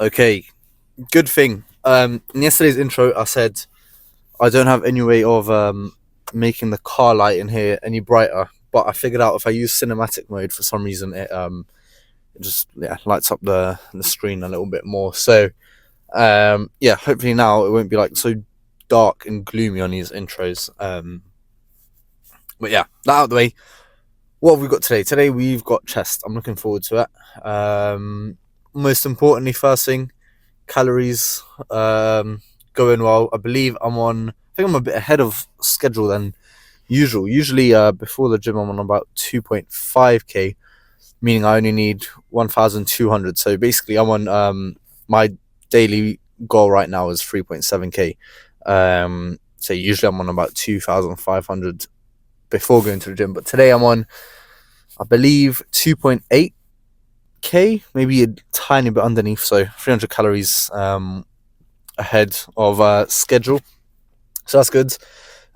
Okay, good thing. In yesterday's intro, I said I don't have any way of making the car light in here any brighter, but I figured out if I use cinematic mode for some reason, it just lights up the screen a little bit more. So hopefully now it won't be like so dark and gloomy on these intros. But yeah, that out of the way. What have we got today? Today we've got chest. I'm looking forward to it. Most importantly, first thing, calories going well. I believe I think I'm a bit ahead of schedule than usual. Usually before the gym I'm on about 2.5k, meaning I only need 1,200. So basically I'm on my daily goal right now is 3.7k. So usually I'm on about 2,500 before going to the gym, but today I'm on, I believe, 2.8k, maybe a tiny bit underneath, so 300 calories ahead of schedule, so that's good.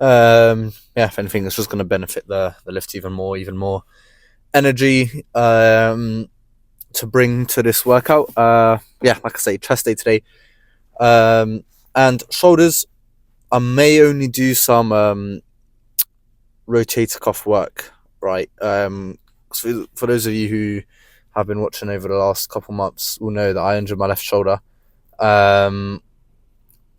If anything, it's just going to benefit the lift even more energy to bring to this workout. Like I say, chest day today, and shoulders. I may only do some rotator cuff work, right? So for those of you who have been watching over the last couple months will know that I injured my left shoulder. And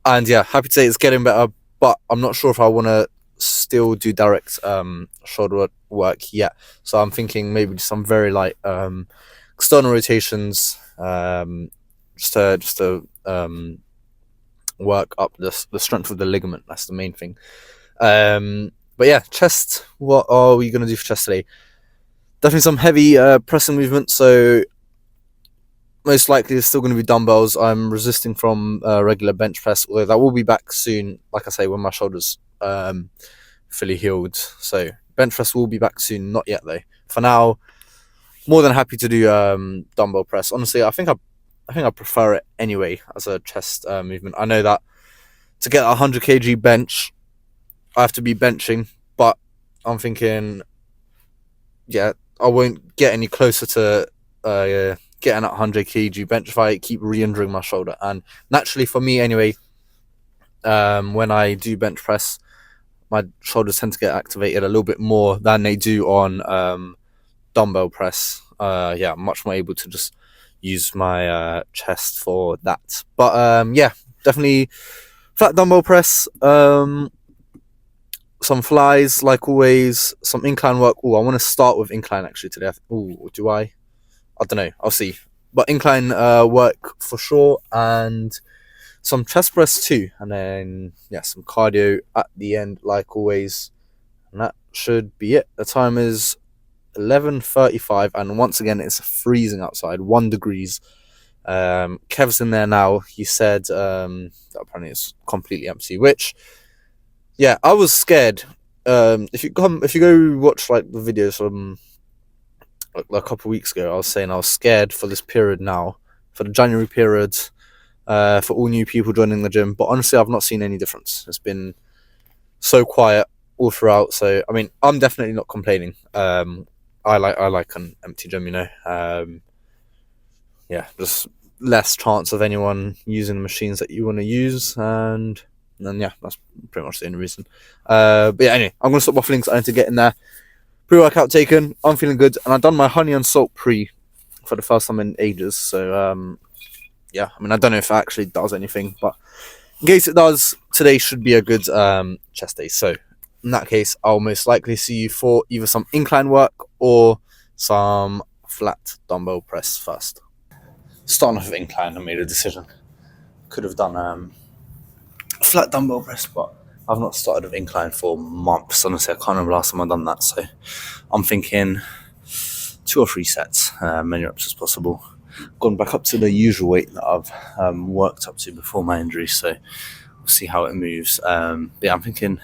happy to say it's getting better, but I'm not sure if I want to still do direct shoulder work yet. So I'm thinking maybe some very light external rotations, just to work up the strength of the ligament. That's the main thing. But yeah, chest. What are we going to do for chest today? Definitely some heavy pressing movement. So most likely it's still going to be dumbbells. I'm resisting from regular bench press, although that will be back soon. Like I say, when my shoulder's fully healed. So bench press will be back soon. Not yet though. For now, more than happy to do dumbbell press. Honestly, I think I prefer it anyway as a chest movement. I know that to get a 100 kg bench, I have to be benching, but I'm thinking, I won't get any closer to getting at 100 kg bench if I keep re-injuring my shoulder. And naturally, for me anyway, when I do bench press, my shoulders tend to get activated a little bit more than they do on dumbbell press. I'm much more able to just use my chest for that. But definitely flat dumbbell press. Some flies, like always. Some incline work. I want to start with incline actually today. Do I? I don't know. I'll see. But incline work for sure, and some chest press too. And then some cardio at the end, like always. And that should be it. The time is 11:35, and once again it's freezing outside, 1 degrees. Kev's in there now. He said that apparently it's completely empty, which I was scared. If you go watch like the videos from a couple of weeks ago, I was saying I was scared for this period now, for the January period, for all new people joining the gym. But honestly, I've not seen any difference. It's been so quiet all throughout. So I mean, I'm definitely not complaining. I like an empty gym, just less chance of anyone using the machines that you want to use, and then that's pretty much the only reason. Anyway, I'm gonna stop waffling because I need to get in there. Pre-workout taken. I'm feeling good, and I've done my honey and salt pre for the first time in ages. So I mean, I don't know if it actually does anything, but in case it does, today should be a good chest day. So in that case, I'll most likely see you for either some incline work or some flat dumbbell press first. Starting off with incline, I made a decision. Could have done flat dumbbell press, but I've not started with incline for months. Honestly, I can't remember last time I've done that. So I'm thinking 2 or 3 sets, many reps as possible. Gone back up to the usual weight that I've worked up to before my injury. So we'll see how it moves. I'm thinking,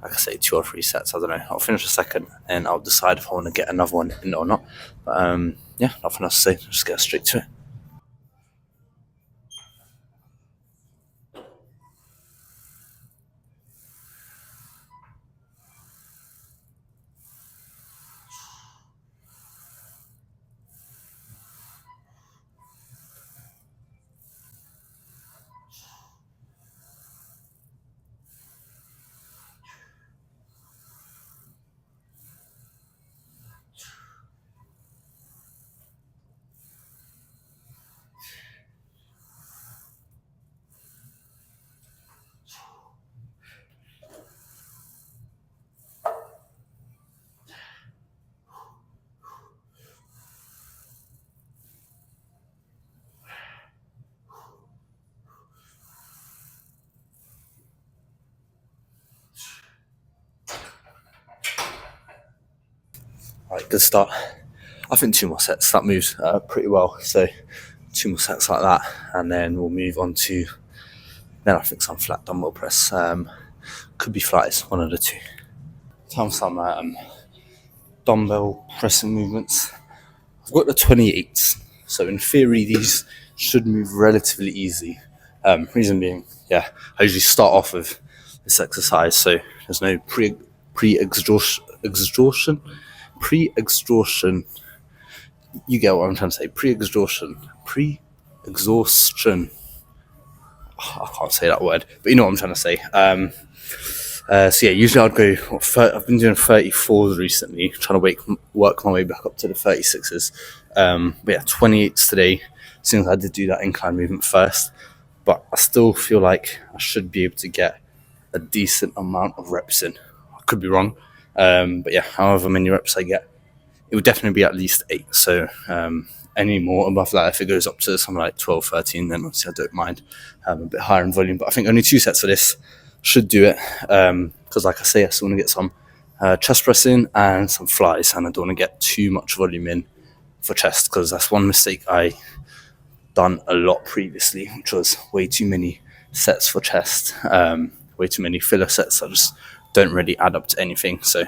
like I say, 2 or 3 sets. I don't know. I'll finish a second and I'll decide if I want to get another one in or not. But nothing else to say. Just get straight to it. Right, good start. I think 2 more sets. That moves pretty well. So 2 more sets like that, and then we'll move on to then I think some flat dumbbell press. Could be flies, one of the two. Time for some dumbbell pressing movements. I've got the 28s, so in theory these should move relatively easy. Reason being, I usually start off with this exercise, so there's no pre-exhaustion. You get what I'm trying to say. Pre-exhaustion. I can't say that word, but you know what I'm trying to say. Usually I'd go. I've been doing 34s recently, trying to work my way back up to the 36s. 28s today. Since I did do that incline movement first, but I still feel like I should be able to get a decent amount of reps in. I could be wrong, however many reps I get, it would definitely be at least 8. So any more above that, if it goes up to something like 12, 13, then obviously I don't mind a bit higher in volume. But I think only 2 sets of this should do it, because like I say, I still want to get some chest press in and some flies, and I don't want to get too much volume in for chest, because that's one mistake I done a lot previously, which was way too many sets for chest, way too many filler sets that just don't really add up to anything. So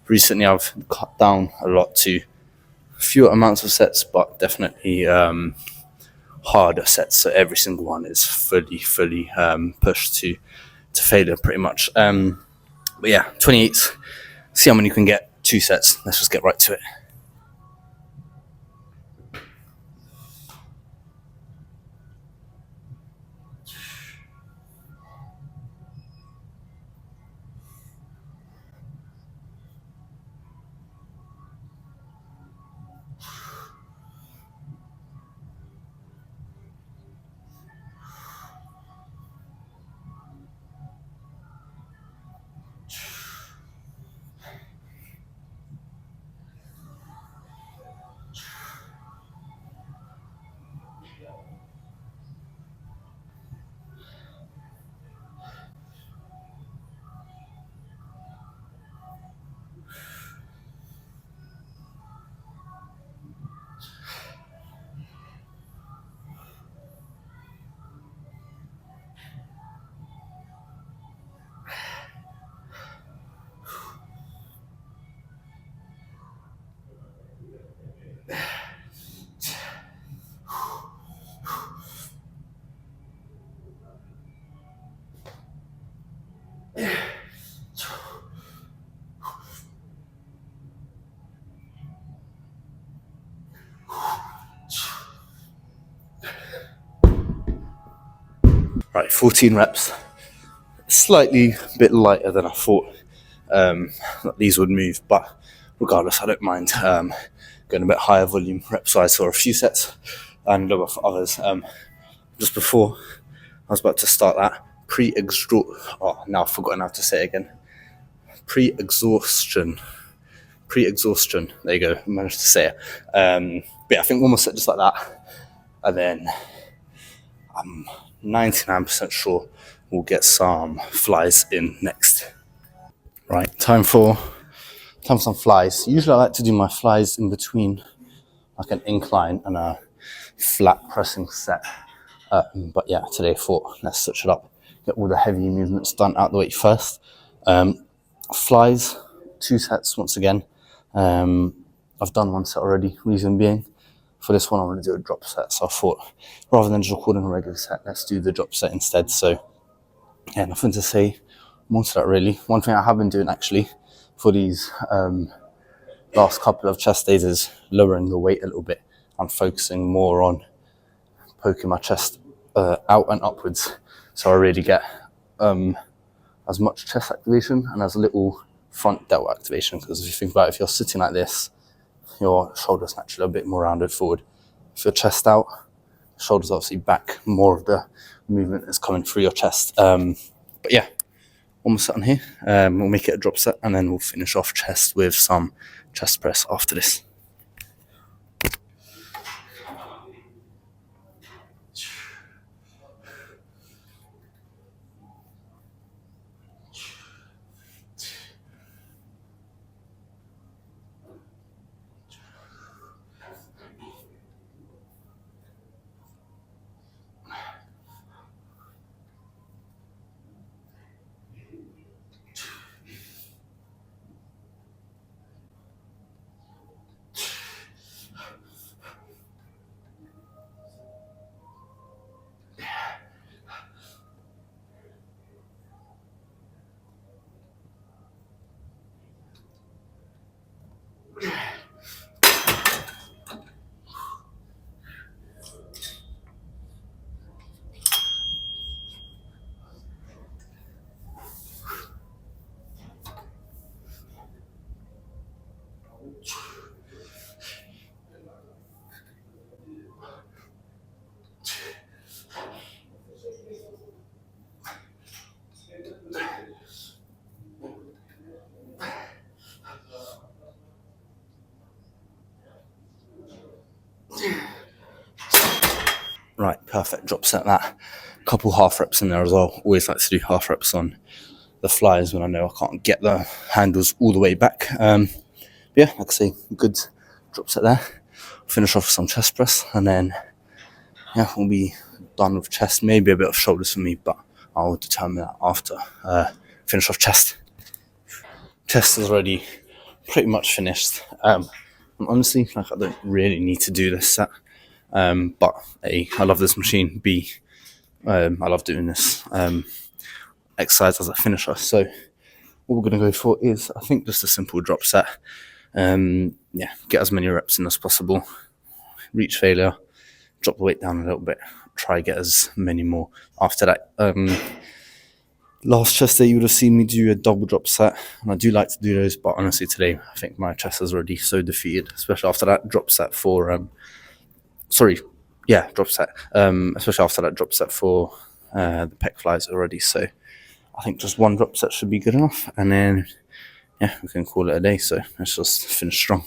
recently I've cut down a lot to fewer amounts of sets, but definitely harder sets. So every single one is fully pushed to failure pretty much. 28s. See how many you can get. 2 sets. Let's just get right to it. Right, 14 reps. Slightly bit lighter than I thought that these would move, but regardless, I don't mind going a bit higher volume rep size for a few sets and lower for others. Just before I was about to start that now I've forgotten how to say it again. Pre-exhaustion. There you go. I managed to say it. I think one more set just like that, and then I'm 99% sure we'll get some flies in next. Right, time for some flies. Usually I like to do my flies in between like an incline and a flat pressing set. Today I thought let's switch it up. Get all the heavy movements done out the way first. Flies, 2 sets once again. I've done 1 set already, reason being, for this one I'm going to do a drop set. So I thought rather than just recording a regular set, let's do the drop set instead. So nothing to say more to that really. One thing I have been doing actually for these last couple of chest days is lowering the weight a little bit. I'm focusing more on poking my chest out and upwards, so I really get as much chest activation and as little front delt activation. Because if you think about it, if you're sitting like this, your shoulders naturally a bit more rounded forward. If your chest out, shoulders obviously back, more of the movement is coming through your chest. One more set on here. We'll make it a drop set, and then we'll finish off chest with some chest press after this. perfect drop set. That couple half reps in there as well. Always like to do half reps on the flies when I know I can't get the handles all the way back. Yeah, like I say, good drop set there. Finish off with some chest press, and then yeah, we'll be done with chest. Maybe a bit of shoulders for me, but I'll determine that after. Finish off chest. Chest is already pretty much finished. Honestly, like, I don't really need to do this set, but A, I love this machine. B, I love doing this exercise as a finisher. So what we're going to go for is, I think, just a simple drop set. Yeah, get as many reps in as possible. Reach failure, drop the weight down a little bit, try get as many more after that. Last chest day you would have seen me do a double drop set, and I do like to do those, but honestly today I think my chest is already so defeated, especially after that drop set for drop set, especially after that drop set for the pec flies already. So I think just one drop set should be good enough, and then yeah, we can call it a day. So let's just finish strong.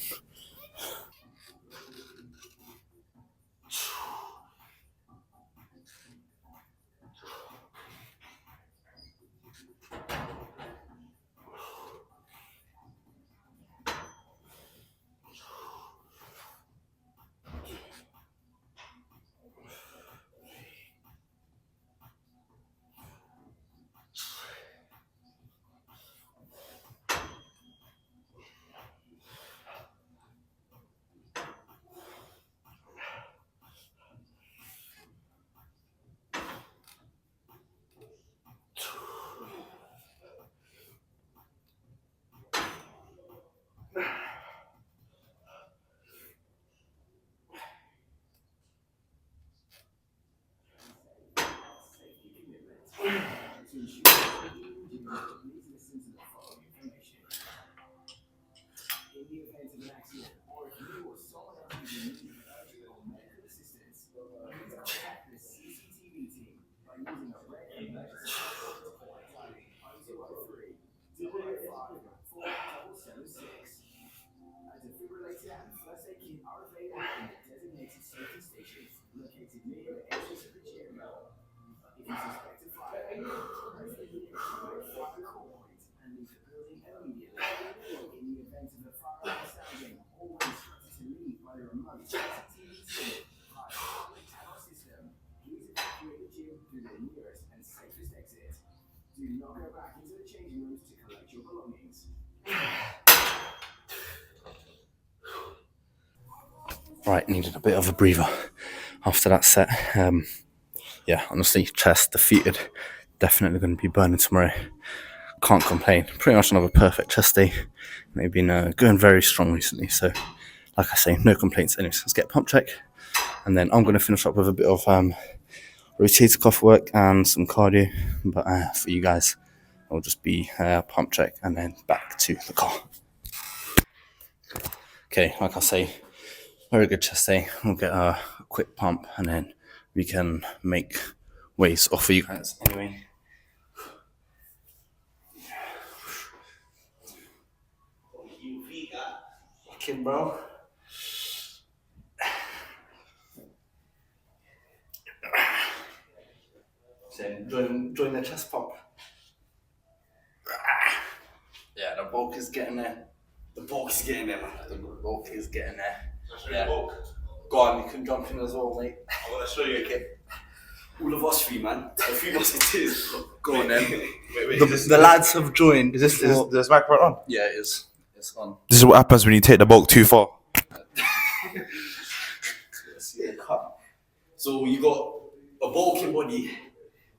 Right, needed a bit of a breather after that set. Yeah, honestly, chest defeated. Definitely going to be burning tomorrow. Can't complain. Pretty much another perfect chest day. They've been going very strong recently, so like I say, no complaints. Anyways, let's get pump check, and then I'm going to finish up with a bit of rotator cuff work and some cardio. But for you guys, it'll just be pump check and then back to the car. Okay, like I say, very good chest day. We'll get a quick pump and then we can make weights off for you guys. Anyway. Fucking bro. So join the chest pump. Yeah, the bulk is getting there. The bulk is getting there, man. The bulk is getting there. Yeah. Go on, you can jump in as well, mate. I want to show you. Okay. All of us three, man. The three musketeers. Go on then. Wait, the lads have joined. Is this microphone on? Yeah, it is. It's on. This is what happens when you take the bulk too far. So you got a bulking body,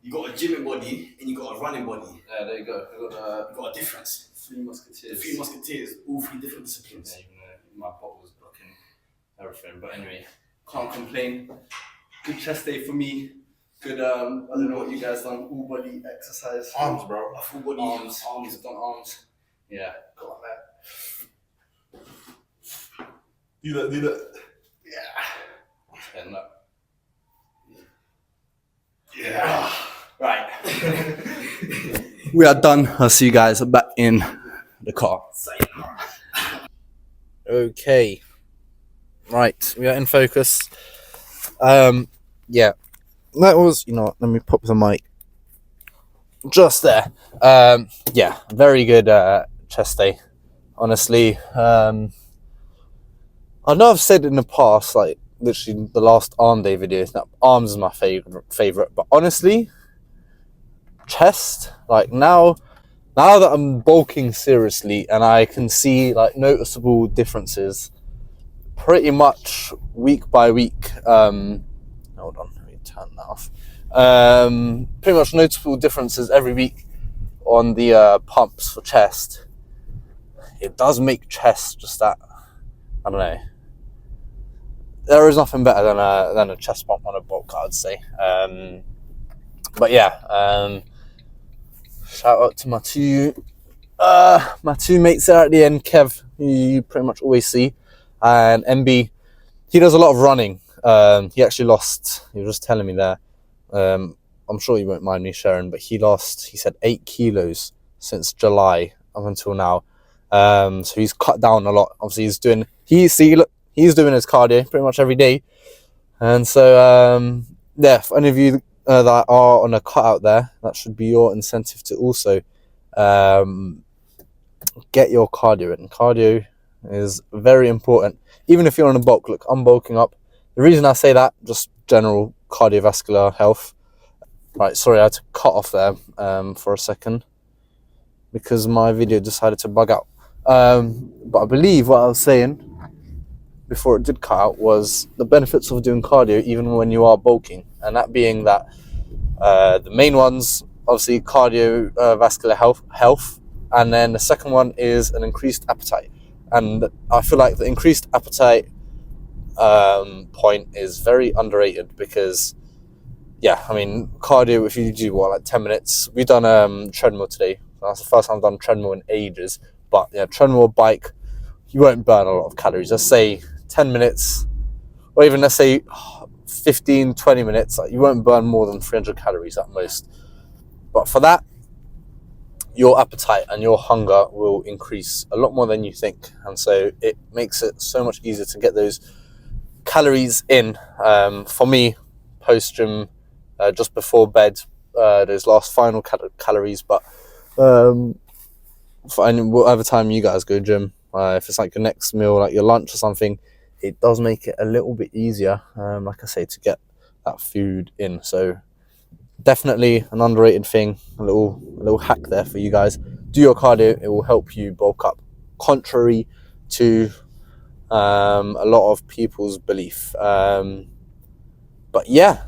you got a gymming body, and you got a running body. Yeah, there you go. You got a difference. Three musketeers. The three musketeers, all three different disciplines. Yeah, even though my pot was blocking everything. But anyway, can't complain. Good chest day for me. Good, I don't know what you guys done. All body exercise. Arms, bro. A full body. Arms. You've done arms. Yeah, got that. Do that. Yeah. And that. Yeah. Right. We are done. I'll see you guys back in the car. Okay. Right, we are in focus. Yeah. that was, you know what, let me pop the mic just there. Yeah, very good chest day, honestly. I know I've said in the past, like literally the last arm day video, that arms is my favorite, but honestly, chest, like now that I'm bulking seriously and I can see like noticeable differences pretty much week by week. Hold on, let me turn that off. Pretty much noticeable differences every week on the pumps for chest. It does make chest just that, I don't know. There is nothing better than a chest pump on a bulk, I'd say. But yeah, shout out to my two mates there at the end, Kev, who you pretty much always see, and MB. He does a lot of running. He actually lost, he was just telling me there, I'm sure you won't mind me sharing, but he said 8 kilos since July up until now. So he's cut down a lot. Obviously he's doing his cardio pretty much every day. And so yeah, for any of you that are on a cut out there, that should be your incentive to also get your cardio in. Cardio is very important. Even if you're on a bulk, look, I'm bulking up. The reason I say that, just general cardiovascular health. Right, sorry, I had to cut off there for a second because my video decided to bug out. But I believe what I was saying before it did cut out was the benefits of doing cardio even when you are bulking, and that being that the main ones, obviously cardiovascular health, and then the second one is an increased appetite. And I feel like the increased appetite point is very underrated because, yeah, I mean, cardio, if you do like 10 minutes, we've done treadmill today. That's the first time I've done treadmill in ages. But yeah, treadmill, bike, you won't burn a lot of calories. Let's say 10 minutes, or even let's say 15, 20 minutes, like, you won't burn more than 300 calories at most. But for that, your appetite and your hunger will increase a lot more than you think. And so it makes it so much easier to get those calories in. For me, post-gym, just before bed, those last final calories. But for whatever time you guys go gym, if it's like your next meal, like your lunch or something, it does make it a little bit easier, like I say, to get that food in. So definitely an underrated thing, a little hack there for you guys. Do your cardio, it will help you bulk up, contrary to a lot of people's belief. But yeah,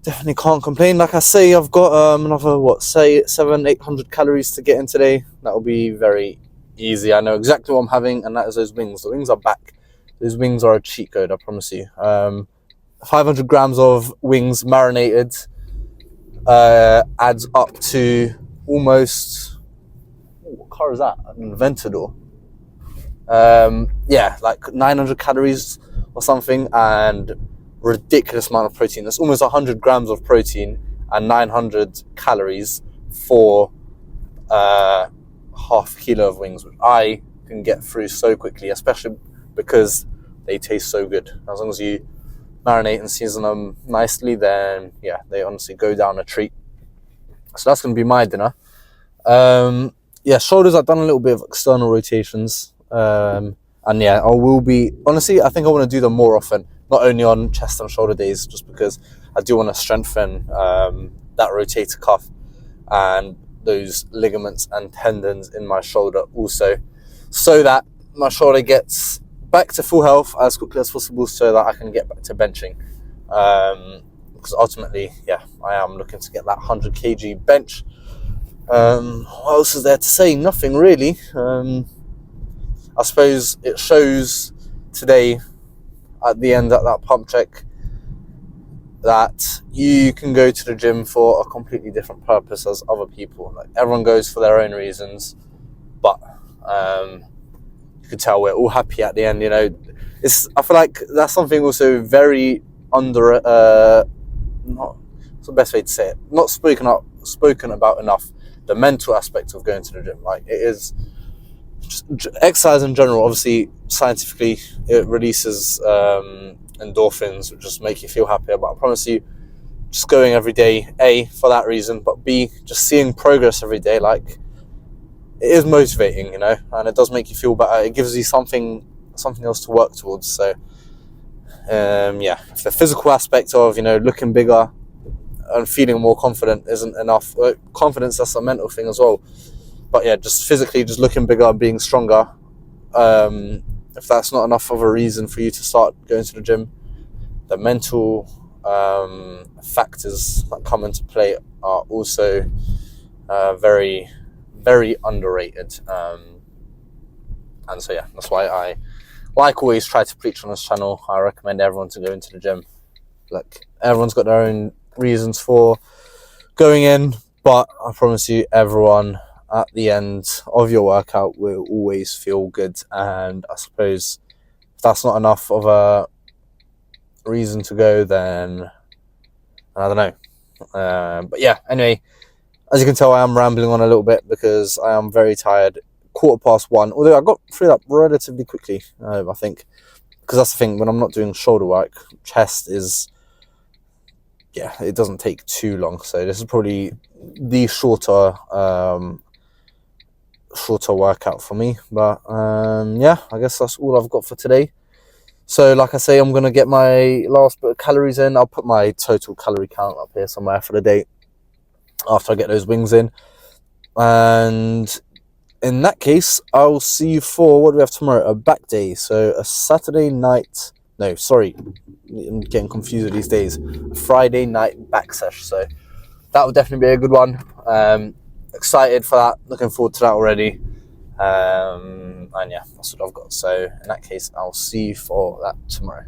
definitely can't complain. Like I say, I've got another 700-800 calories to get in today. That'll be very easy. I know exactly what I'm having, and that is those wings. The wings are back. Those wings are a cheat code, I promise you. 500 grams of wings marinated adds up to almost, what car is that? An Aventador. Yeah, like 900 calories or something, and ridiculous amount of protein. That's almost 100 grams of protein and 900 calories for half a kilo of wings, which I can get through so quickly, especially because they taste so good. As long as you marinate and season them nicely, then yeah, they honestly go down a treat. So that's going to be my dinner. Yeah, shoulders, I've done a little bit of external rotations. And yeah, I will be, honestly, I think I want to do them more often, not only on chest and shoulder days, just because I do want to strengthen that rotator cuff and those ligaments and tendons in my shoulder also, so that my shoulder gets back to full health as quickly as possible, so that I can get back to benching. Because ultimately, yeah, I am looking to get that 100 kg bench. What else is there to say? Nothing really. I suppose it shows today at the end at that pump check that you can go to the gym for a completely different purpose as other people. Like, everyone goes for their own reasons, but you can tell we're all happy at the end. You know, I feel like that's something also very not, what's the best way to say it? Not spoken about enough. The mental aspect of going to the gym, like, it is just exercise in general. Obviously, scientifically, it releases endorphins, which just make you feel happier. But I promise you, just going every day, A, for that reason, but B, just seeing progress every day, like, it is motivating, you know, and it does make you feel better. It gives you something else to work towards. So yeah, if the physical aspect of, you know, looking bigger and feeling more confident isn't enough, confidence, that's a mental thing as well. But yeah, just physically, just looking bigger and being stronger, if that's not enough of a reason for you to start going to the gym, the mental factors that come into play are also very, very underrated. And so yeah, that's why I, like always, try to preach on this channel. I recommend everyone to go into the gym. Like, everyone's got their own reasons for going in, but I promise you, everyone at the end of your workout will always feel good. And I suppose if that's not enough of a reason to go, then I don't know. But yeah, anyway, as you can tell, I am rambling on a little bit because I am very tired. 1:15, although I got through that relatively quickly, I think, because that's the thing, when I'm not doing shoulder work, chest is, yeah, it doesn't take too long. So this is probably the shorter workout for me. But yeah, I guess that's all I've got for today. So like I say, I'm going to get my last bit of calories in. I'll put my total calorie count up here somewhere for the day after I get those wings in. And in that case, I'll see you for, what do we have tomorrow? A back day. So a Saturday night, no, sorry, I'm getting confused with these days. A Friday night back sesh. So that would definitely be a good one. Excited for that. Looking forward to that already. And yeah, that's what I've got. So in that case, I'll see you for that tomorrow.